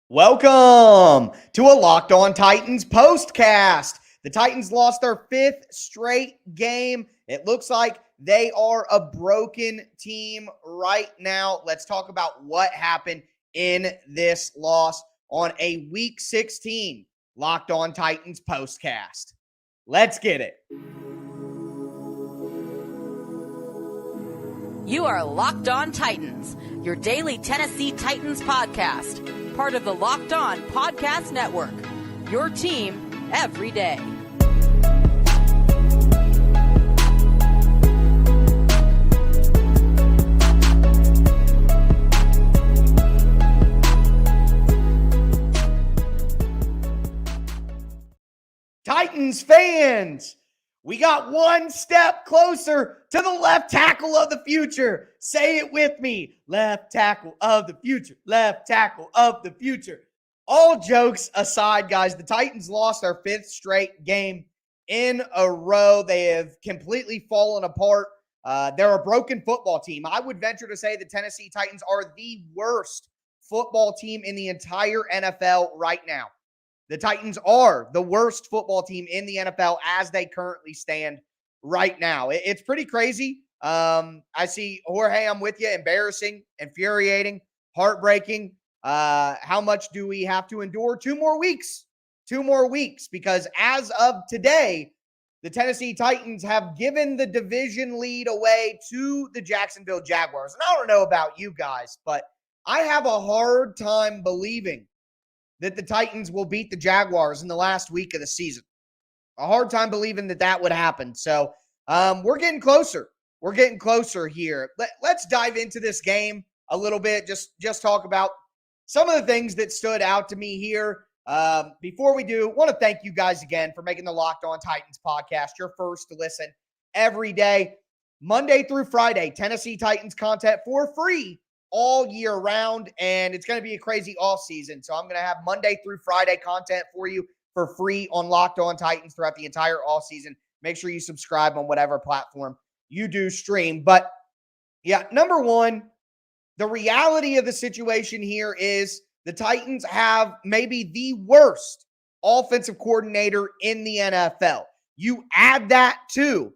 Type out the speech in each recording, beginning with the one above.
Welcome to a Locked On Titans POSTCAST. The Titans lost their fifth straight game. It looks like they are a broken team right now. Let's talk about what happened in this loss on a Week 16 Locked On Titans POSTCAST. Let's get it. You are Locked On Titans, your daily Tennessee Titans podcast. Part of the Locked On Podcast Network, your team every day. Titans fans, we got one step closer to the left tackle of the future. Say it with me. Left tackle of the future. Left tackle of the future. All jokes aside, guys, the Titans lost their fifth straight game in a row. They have completely fallen apart. They're a broken football team. I would venture to say the Tennessee Titans are the worst football team in the entire NFL right now. The Titans are the worst football team in the NFL as they currently stand right now. It's pretty crazy. I see Jorge, I'm with you. Embarrassing, infuriating, heartbreaking. How much do we have to endure? 2 more weeks. 2 more weeks, because as of today, the Tennessee Titans have given the division lead away to the Jacksonville Jaguars. And I don't know about you guys, but I have a hard time believing that the Titans will beat the Jaguars in the last week of the season. A hard time believing that that would happen. So we're getting closer. We're getting closer here. Let's dive into this game a little bit. Just talk about some of the things that stood out to me here. Before we do, want to thank you guys again for making the Locked On Titans podcast your first to listen every day, Monday through Friday. Tennessee Titans content for free all year round, and it's going to be a crazy off season. So I'm going to have Monday through Friday content for you for free on Locked On Titans throughout the entire off season. Make sure you subscribe on whatever platform you do stream. But yeah, number one, the reality of the situation here is the Titans have maybe the worst offensive coordinator in the NFL. You add that to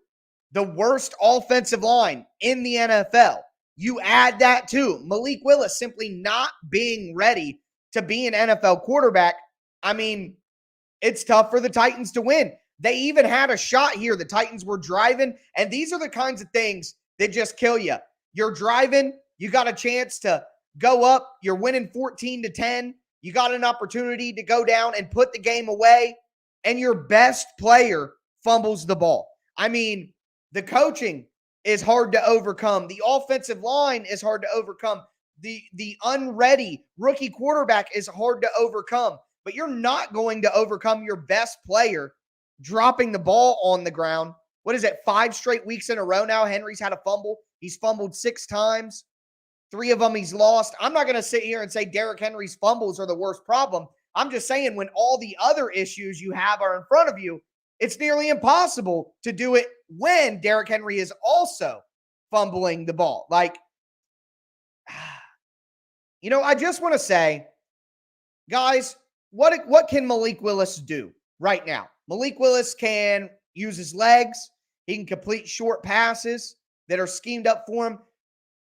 the worst offensive line in the NFL. You add that to Malik Willis simply not being ready to be an NFL quarterback. I mean, it's tough for the Titans to win. They even had a shot here. The Titans were driving, and these are the kinds of things that just kill you. You're driving, you got a chance to go up, you're winning 14-10. You got an opportunity to go down and put the game away, and your best player fumbles the ball. I mean, the coaching is hard to overcome. The offensive line is hard to overcome. The unready rookie quarterback is hard to overcome. But you're not going to overcome your best player dropping the ball on the ground. What is it, 5 straight weeks in a row now? Henry's had a fumble. He's fumbled 6 times. 3 of them he's lost. I'm not going to sit here and say Derrick Henry's fumbles are the worst problem. I'm just saying when all the other issues you have are in front of you, it's nearly impossible to do it when Derrick Henry is also fumbling the ball. Like, I just want to say, guys, what can Malik Willis do right now? Malik Willis can use his legs. He can complete short passes that are schemed up for him.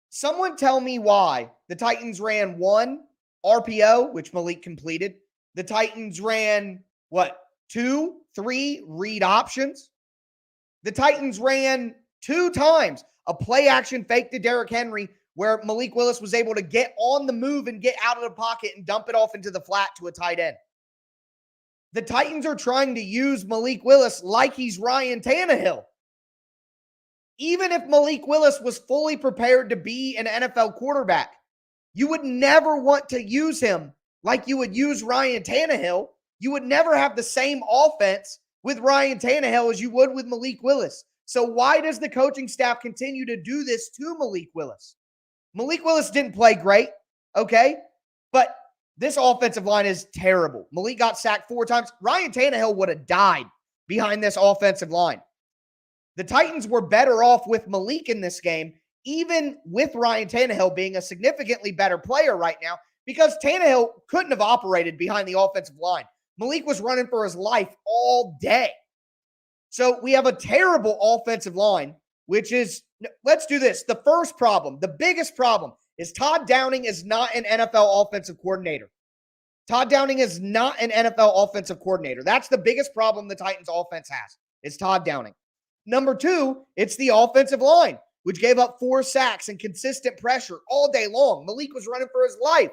Someone tell me why the Titans ran 1 RPO, which Malik completed. The Titans ran, 2, 3 read options. The Titans ran 2 times a play action fake to Derrick Henry where Malik Willis was able to get on the move and get out of the pocket and dump it off into the flat to a tight end. The Titans are trying to use Malik Willis like he's Ryan Tannehill. Even if Malik Willis was fully prepared to be an NFL quarterback, you would never want to use him like you would use Ryan Tannehill. You would never have the same offense with Ryan Tannehill as you would with Malik Willis. So why does the coaching staff continue to do this to Malik Willis? Malik Willis didn't play great, okay? But this offensive line is terrible. Malik got sacked 4 times. Ryan Tannehill would have died behind this offensive line. The Titans were better off with Malik in this game, even with Ryan Tannehill being a significantly better player right now, because Tannehill couldn't have operated behind the offensive line. Malik was running for his life all day. So we have a terrible offensive line, which is, let's do this. The first problem, the biggest problem, is Todd Downing is not an NFL offensive coordinator. Todd Downing is not an NFL offensive coordinator. That's the biggest problem the Titans offense has, is Todd Downing. Number two, it's the offensive line, which gave up 4 sacks and consistent pressure all day long. Malik was running for his life.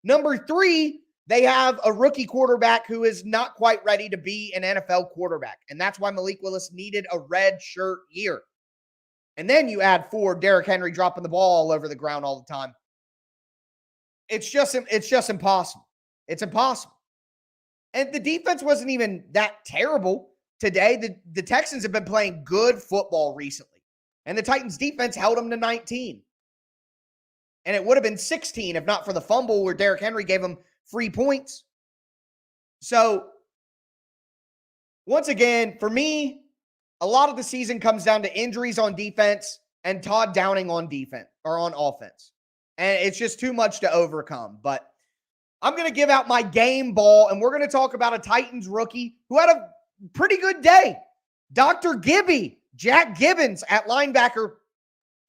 Number three, they have a rookie quarterback who is not quite ready to be an NFL quarterback. And that's why Malik Willis needed a red shirt year. And then you add 4, Derrick Henry dropping the ball all over the ground all the time. It's just impossible. It's impossible. And the defense wasn't even that terrible today. The Texans have been playing good football recently. And the Titans defense held them to 19. And it would have been 16 if not for the fumble where Derrick Henry gave them free points. So, once again, for me, a lot of the season comes down to injuries on defense and Todd Downing on defense or on offense. And it's just too much to overcome. But I'm going to give out my game ball, and we're going to talk about a Titans rookie who had a pretty good day. Dr. Gibby, Jack Gibbons at linebacker,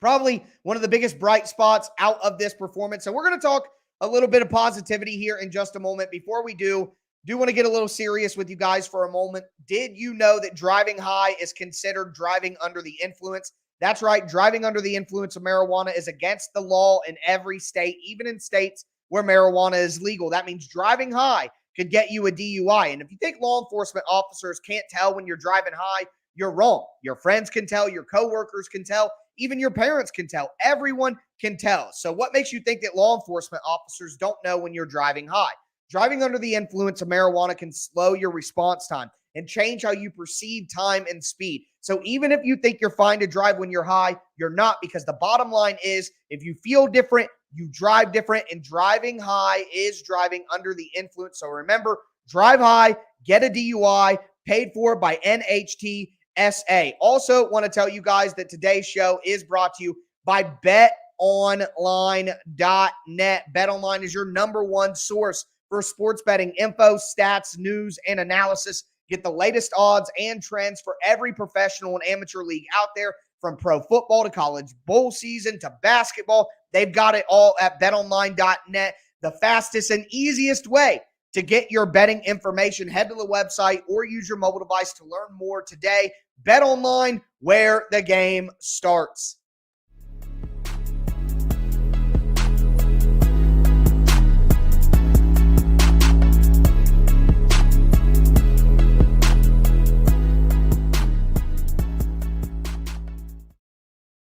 probably one of the biggest bright spots out of this performance. So we're going to talk a little bit of positivity here in just a moment. Before we do want to get a little serious with you guys for a moment. Did you know that driving high is considered driving under the influence? That's right. Driving under the influence of marijuana is against the law in every state, even in states where marijuana is legal. That means driving high could get you a DUI. And if you think law enforcement officers can't tell when you're driving high, you're wrong. Your friends can tell, your coworkers can tell, even your parents can tell. Everyone can tell. So what makes you think that law enforcement officers don't know when you're driving high? Driving under the influence of marijuana can slow your response time and change how you perceive time and speed. So even if you think you're fine to drive when you're high, you're not, because the bottom line is if you feel different, you drive different, and driving high is driving under the influence. So remember, drive high, get a DUI, paid for by NHTSA. Also want to tell you guys that today's show is brought to you by BetOnline.net. BetOnline is your number one source for sports betting info, stats, news, and analysis. Get the latest odds and trends for every professional and amateur league out there, from pro football to college bowl season to basketball. They've got it all at betonline.net, the fastest and easiest way to get your betting information. Head to the website or use your mobile device to learn more today. BetOnline, where the game starts.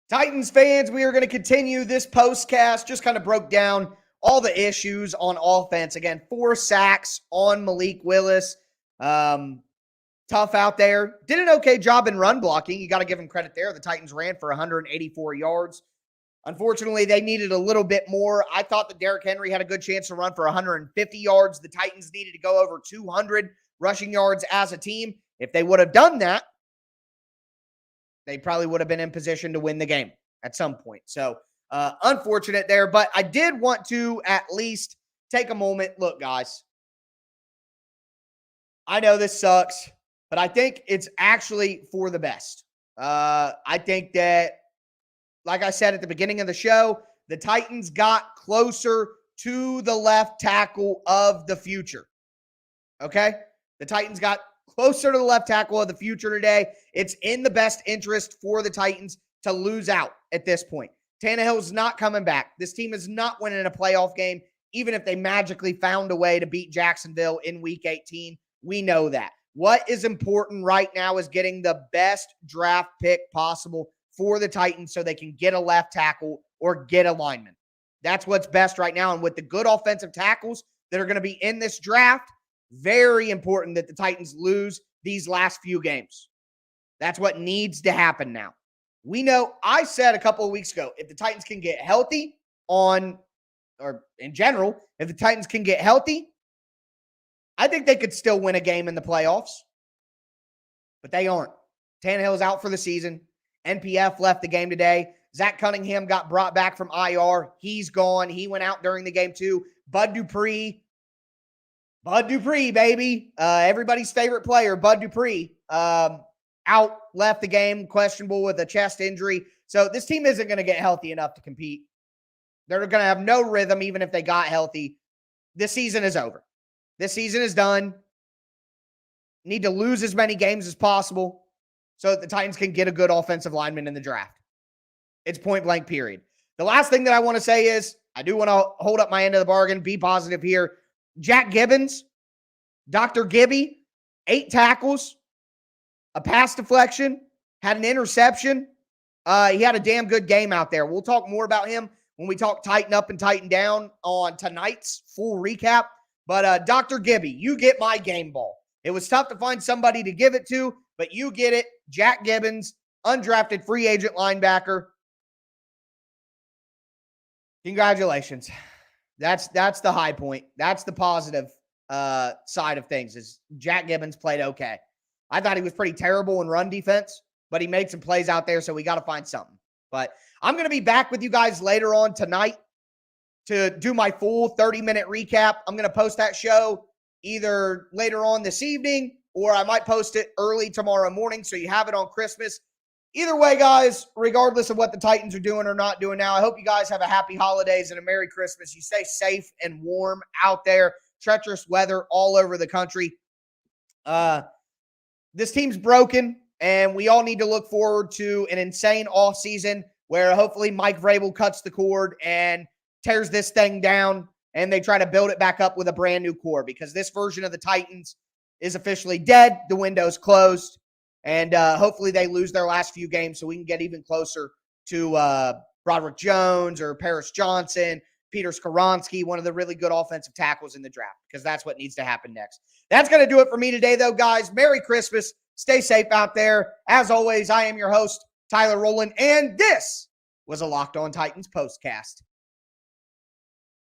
Titans fans, we are going to continue this postcast. Just kind of broke down all the issues on offense. Again, 4 sacks on Malik Willis. Tough out there. Did an okay job in run blocking. You got to give him credit there. The Titans ran for 184 yards. Unfortunately, they needed a little bit more. I thought that Derrick Henry had a good chance to run for 150 yards. The Titans needed to go over 200 rushing yards as a team. If they would have done that, they probably would have been in position to win the game at some point. So, unfortunate there, but I did want to at least take a moment. Look, guys, I know this sucks, but I think it's actually for the best. I think that, like I said at the beginning of the show, the Titans got closer to the left tackle of the future. Okay? The Titans got closer to the left tackle of the future today. It's in the best interest for the Titans to lose out at this point. Tannehill's not coming back. This team is not winning a playoff game, even if they magically found a way to beat Jacksonville in Week 18. We know that. What is important right now is getting the best draft pick possible for the Titans so they can get a left tackle or get a lineman. That's what's best right now. And with the good offensive tackles that are going to be in this draft, very important that the Titans lose these last few games. That's what needs to happen now. We know, I said a couple of weeks ago, if the Titans can get healthy or in general, if the Titans can get healthy, I think they could still win a game in the playoffs. But they aren't. Tannehill's out for the season. NPF left the game today. Zach Cunningham got brought back from IR. He's gone. He went out during the game too. Bud Dupree, baby. Everybody's favorite player, Bud Dupree, out, left the game, questionable with a chest injury. So this team isn't going to get healthy enough to compete. They're going to have no rhythm even if they got healthy. This season is over. This season is done. Need to lose as many games as possible so that the Titans can get a good offensive lineman in the draft. It's point blank, period. The last thing that I want to say is I do want to hold up my end of the bargain, be positive here. Jack Gibbons, Dr. Gibby, 8 tackles, a pass deflection, had an interception. He had a damn good game out there. We'll talk more about him when we talk Tighten Up and Tighten Down on tonight's full recap. But Dr. Gibby, you get my game ball. It was tough to find somebody to give it to, but you get it. Jack Gibbons, undrafted free agent linebacker. Congratulations. That's the high point. That's the positive side of things is Jack Gibbons played okay. I thought he was pretty terrible in run defense, but he made some plays out there, so we got to find something. But I'm going to be back with you guys later on tonight to do my full 30-minute recap. I'm going to post that show either later on this evening or I might post it early tomorrow morning so you have it on Christmas. Either way, guys, regardless of what the Titans are doing or not doing now, I hope you guys have a happy holidays and a Merry Christmas. You stay safe and warm out there. Treacherous weather all over the country. This team's broken, and we all need to look forward to an insane offseason where hopefully Mike Vrabel cuts the cord and tears this thing down, and they try to build it back up with a brand new core because this version of the Titans is officially dead. The window's closed. And hopefully they lose their last few games so we can get even closer to Broderick Jones or Paris Johnson, Peter Skoronski, one of the really good offensive tackles in the draft, because that's what needs to happen next. That's going to do it for me today, though, guys. Merry Christmas. Stay safe out there. As always, I am your host, Tyler Rowland, and this was a Locked On Titans postcast.